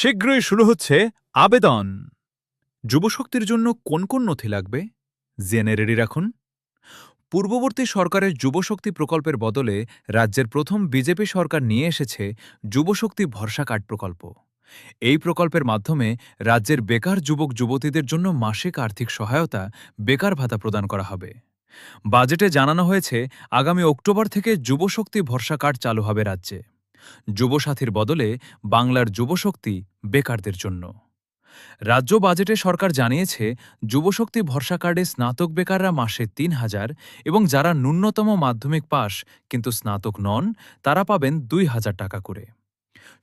শীঘ্রই শুরু হচ্ছে আবেদন। যুবশক্তির জন্য কোন কোন নথি লাগবে জেনে রেডি রাখুন। পূর্ববর্তী সরকারের যুবশক্তি প্রকল্পের বদলে রাজ্যের প্রথম বিজেপি সরকার নিয়ে এসেছে যুবশক্তি ভরসা কার্ড প্রকল্প। এই প্রকল্পের মাধ্যমে রাজ্যের বেকার যুবক যুবতীদের জন্য মাসিক আর্থিক সহায়তা, বেকার ভাতা প্রদান করা হবে। বাজেটে জানানো হয়েছে আগামী অক্টোবর থেকে যুবশক্তি ভরসা কার্ড চালু হবে রাজ্যে। যুবসাথীর বদলে বাংলার যুবশক্তি বেকারদের জন্য। রাজ্য বাজেটে সরকার জানিয়েছে যুবশক্তি ভরসা কার্ডে স্নাতক বেকাররা মাসে ৩,০০০ এবং যারা ন্যূনতম মাধ্যমিক পাশ কিন্তু স্নাতক নন তারা পাবেন ২,০০০ টাকা করে।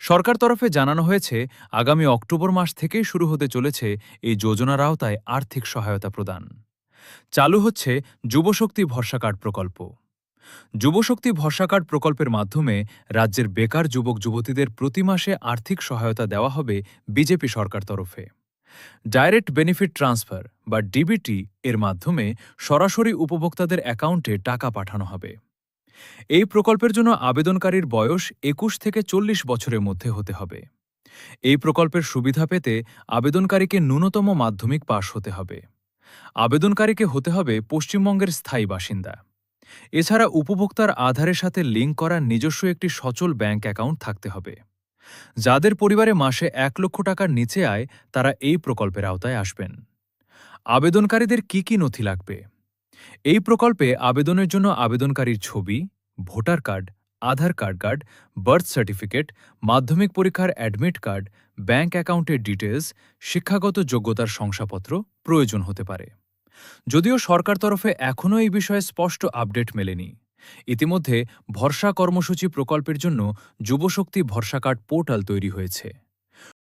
সরকার তরফে জানানো হয়েছে আগামী অক্টোবর মাস থেকেই শুরু হতে চলেছে এই যোজনার আওতায় আর্থিক সহায়তা প্রদান। চালু হচ্ছে যুবশক্তি ভরসা কার্ড প্রকল্প। যুবশক্তি ভরসা কার্ড প্রকল্পের মাধ্যমে রাজ্যের বেকার যুবক যুবতীদের প্রতি মাসে আর্থিক সহায়তা দেওয়া হবে বিজেপি সরকার তরফে। ডাইরেক্ট বেনিফিট ট্রান্সফার বা ডিবিটি এর মাধ্যমে সরাসরি উপভোক্তাদের অ্যাকাউন্টে টাকা পাঠানো হবে। এই প্রকল্পের জন্য আবেদনকারীর বয়স ২১ থেকে ৪০ বছরের মধ্যে হতে হবে। এই প্রকল্পের সুবিধা পেতে আবেদনকারীকে ন্যূনতম মাধ্যমিক পাশ হতে হবে। আবেদনকারীকে হতে হবে পশ্চিমবঙ্গের স্থায়ী বাসিন্দা। এছাড়া উপভোক্তার আধারের সাথে লিঙ্ক করা নিজস্ব একটি সচল ব্যাংক অ্যাকাউন্ট থাকতে হবে। যাদের পরিবারে মাসে ১ লক্ষ টাকার নিচে আয় তারা এই প্রকল্পের আওতায় আসবেন। আবেদনকারীদের কি নথি লাগবে? এই প্রকল্পে আবেদনের জন্য আবেদনকারীর ছবি, ভোটার কার্ড, আধার কার্ড, বার্থ সার্টিফিকেট, মাধ্যমিক পরীক্ষার অ্যাডমিট কার্ড, ব্যাংক অ্যাকাউন্টের ডিটেলস, শিক্ষাগত যোগ্যতার শংসাপত্র প্রয়োজন হতে পারে। যদিও সরকার তরফে এখনও এই বিষয়ে স্পষ্ট আপডেট মেলেনি। ইতিমধ্যে ভরসা কর্মসূচি প্রকল্পের জন্য যুবশক্তি ভরসা কার্ড পোর্টাল তৈরি হয়েছে।